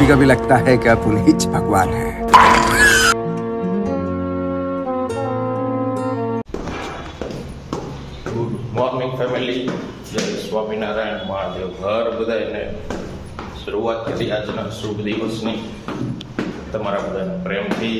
कभी कभी लगता है कि आप उन्हीं च भगवान हैं। ગુડ મોર્નિંગ ફેમિલી, જય સ્વામિનારાયણ મહાદેવ ઘર બધાને શરૂઆત કરી આજના શુભ દિવસની તમારા બધાને પ્રેમથી.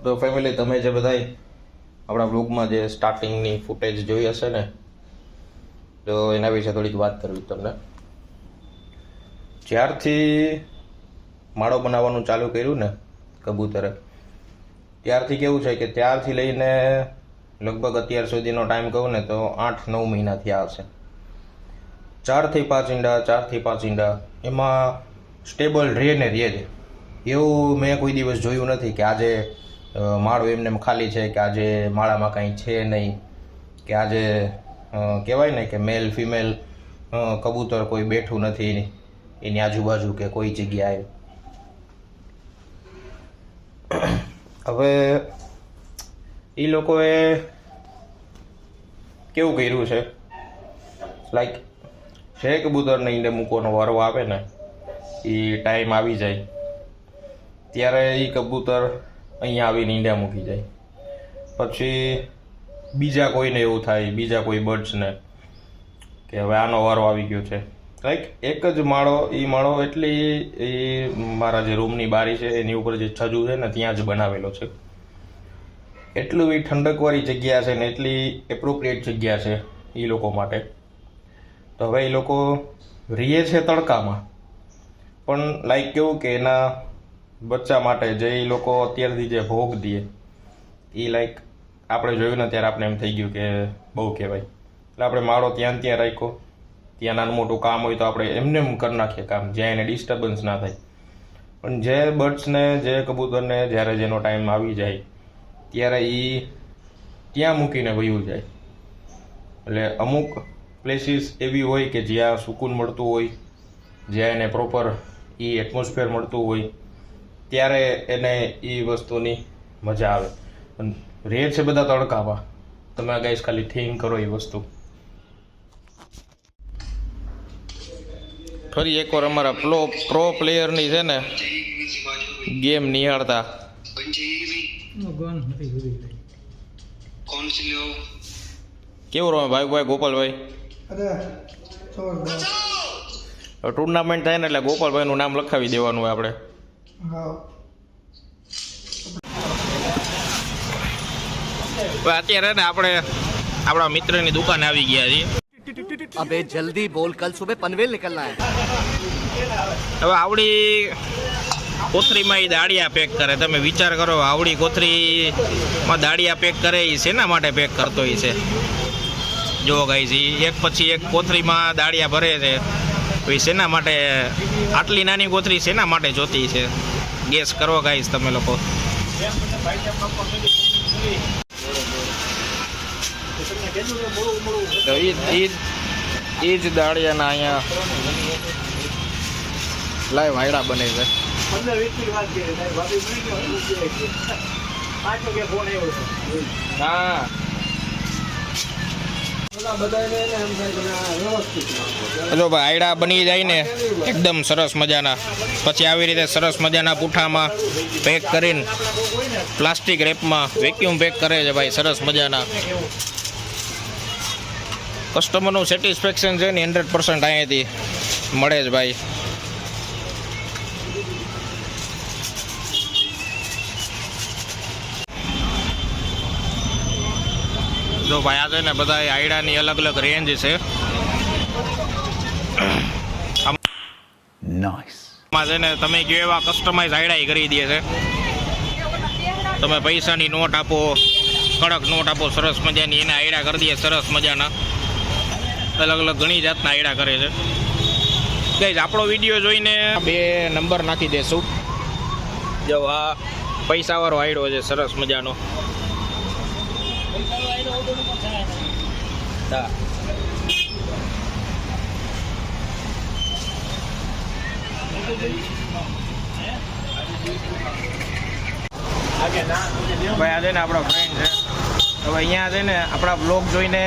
તો ફેમિલી, તમે જે બધાય આપણા બ્લોગમાં જે સ્ટાર્ટિંગની ફૂટેજ જોઈ હશે ને, તો એના વિશે થોડીક વાત કરવી તમને. જ્યારથી માળો બનાવવાનું ચાલુ કર્યું ને કબૂતરે, ત્યારથી કેવું છે કે ત્યારથી લઈને લગભગ અત્યાર સુધીનો ટાઈમ કહું ને તો 8-9 મહિના થયા હશે. 4 થી 5 ઈંડા, 4 થી 5 ઈંડા એમાં સ્ટેબલ રહે ને રહે જ. એવું મેં કોઈ દિવસ જોયું નથી કે આજે માળો એમને ખાલી છે, કે આજે માળામાં કંઈ છે નહીં, કે આજે કહેવાય ને કે મેલ ફિમેલ કબૂતર કોઈ બેઠું નથી એની આજુબાજુ કે કોઈ જગ્યાએ. હવે એ લોકોએ કેવું કર્યું છે, લાઈક જે કબૂતરને ઈંડે મૂકવાનો વારો આવે ને, એ ટાઈમ આવી જાય ત્યારે એ કબૂતર અહીંયા આવીને ઈંડા મૂકી જાય. પછી બીજા કોઈને એવું થાય, બીજા કોઈ બર્ડ્સને, કે હવે આનો વારો આવી ગયો છે. લાઈક એક જ માળો, એ માળો એટલી એ મારા જે રૂમની બારી છે એની ઉપર જે છજુ છે ને ત્યાં જ બનાવેલો છે. એટલું એ ઠંડકવાળી જગ્યા છે ને એટલી એપ્રોપ્રિએટ જગ્યા છે એ લોકો માટે. તો હવે એ લોકો રીએ છે તડકામાં, પણ લાઈક કેવું કે એના બચ્ચા માટે જે એ લોકો અત્યારથી જે ભોગ દે એ લાઈક આપણે જોયું ને ત્યારે આપણે એમ થઈ ગયું કે બહુ કહેવાય. એટલે આપણે માળો ત્યાં ત્યાં રાખ્યો. ત્યાં નાનું મોટું કામ હોય તો આપણે એમને એમ કરી નાખીએ કામ, જ્યાં એને ડિસ્ટર્બન્સ ના થાય. પણ જે બર્ડ્સને, જે કબૂતરને જ્યારે જેનો ટાઈમ આવી જાય ત્યારે એ ત્યાં મૂકીને વયું જાય. એટલે અમુક પ્લેસીસ એવી હોય કે જ્યાં સુકૂન મળતું હોય, જ્યાં એને પ્રોપર એ એટમોસ્ફિયર મળતું હોય, ત્યારે એને એ વસ્તુની મજા આવે. પણ રહે છે બધા તડકામાં. તમે ગાઈસ ખાલી થિંક કરો એ વસ્તુ. ફરી એકવાર અમારા પ્રો પ્લેયરની છે ને ગેમ નિહાળતા. કેવું રમે ભાઈ ગોપાલભાઈ? ટુર્નામેન્ટ થાય ને એટલે ગોપાલભાઈનું નામ લખાવી દેવાનું હોય આપણે. અત્યારે ને આપણે આપણા મિત્રની દુકાને આવી ગયા છીએ. अबे जल्दी बोल, कल सुबह पनवेल निकलना है. હવે આવડી કોથળીમાં એ દાળિયા પેક કરે. તમે વિચાર કરો, આવડી કોથળીમાં દાળિયા પેક કરે એ શેના માટે પેક કરતો એ છે? જો ગાઈસ, એક પછી એક કોથળીમાં દાળિયા ભરે છે. તો એ શેના માટે, આટલી નાની કોથળી શેના માટે જોતી છે? ગેસ કરો ગાઈસ તમે લોકો. તો એ જ દાળિયાના અહીંયા લાઈવ હાયડા બને છે. હા, જો ભાઈ હાયડા બની જાય ને એકદમ સરસ મજાના, પછી આવી રીતે સરસ મજાના પૂઠામાં પેક કરીને પ્લાસ્ટિક રેપમાં વેક્યુમ પેક કરે છે ભાઈ, સરસ મજાના. કસ્ટમરનું સેટિસ્ફેક્શન છે ને 100% અહીંયાથી મળે જ ભાઈ. જો ભાઈ આ છે ને બધા આયડાની અલગ અલગ રેન્જ છે. આમાં છે ને તમે કયો એવા કસ્ટમાઇઝ આયડા કરી દે છે. તમે પૈસાની નોટ આપો, કડક નોટ આપો સરસ મજાની, એને આયડા કરી દે સરસ મજાના. અલગ અલગ ઘણી જાતના આયડા કરે છે. ગાઈઝ આપણો વિડીયો જોઈને 2 નંબર નાખી દેશું. જો આ પૈસાવાળો આયડો છે સરસ મજાનો. ભાઈ આ છે ને આપણો ફ્રેન્ડ છે. હવે અહીંયા છે ને આપણા બ્લોગ જોઈને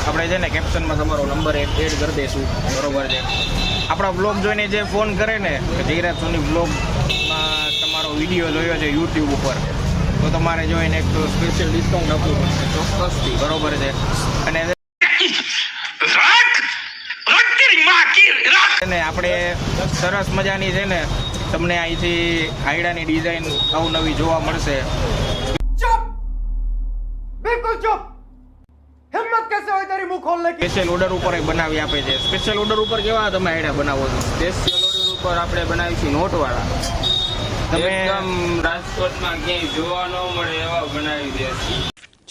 આપણે છે ને કેપ્શનમાં તમારો નંબર એડ કરી દઈશું, બરોબર છે? આપણા બ્લોગ જોઈને જે ફોન કરે ને કે ધીરજ સોની બ્લોગમાં તમારો વિડીયો જોયો છે યુટ્યુબ ઉપર, તો તમારે જોઈને એક સ્પેશિયલ ડિસ્કાઉન્ટ આપવું પડશે ચોક્કસથી, બરોબર છે? અને આપણે સરસ મજાની છે ને તમને અહીંથી આયડાની ડિઝાઇન અવનવી જોવા મળશે. बिल्कुल चुप. हिम्मत कैसे हुई तेरी मुंह खोलने की? સ્પેશિયલ ઓર્ડર ઉપર બનાવી આપે છે. સ્પેશિયલ ઓર્ડર ઉપર કેવા તમે આયડા બનાવો છો? સ્પેશિયલ ઓર્ડર ઉપર આપણે બનાવીશું નોટવાળા. તમે એકદમ રાજકોટમાં ક્યાંય જોવા ન મળે એવા બનાવી દે.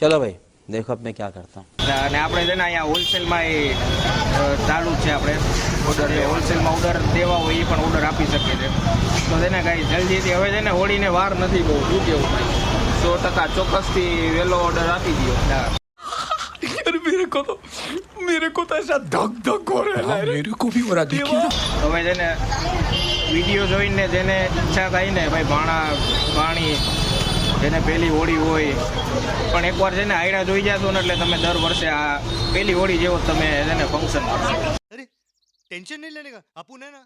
चलो भाई देखो अब मैं क्या करता हूँ. અને આપણે છે ને અહીંયા હોલસેલમાં એ ચાલુ છે આપણે ઓર્ડર. હોલસેલમાં ઓર્ડર દેવા હોય એ પણ ઓર્ડર આપી શકીએ છે. તો તેને કાંઈ જલ્દીથી હવે છે ને હોળીને વાર નથી બહુ. શું કેવું ભાઈ? 100% ચોક્કસથી વહેલો ઓર્ડર આપી દો. मेरे को तो ऐसा धक धक हो रहा है. मेरे को भी हो रहा देखिए. હવે છે ને વિડીયો જોઈને જેને ઈચ્છા થાય ને ભાઈ, ભાણી જેને પહેલી હોળી હોય, પણ એકવાર છે ને આયડા જોઈ જશો ને એટલે તમે દર વર્ષે આ પહેલી હોળી જેવો તમે છે ને ફંક્શન કરશો. टेंशन नहीं लेने का, अपन है ना.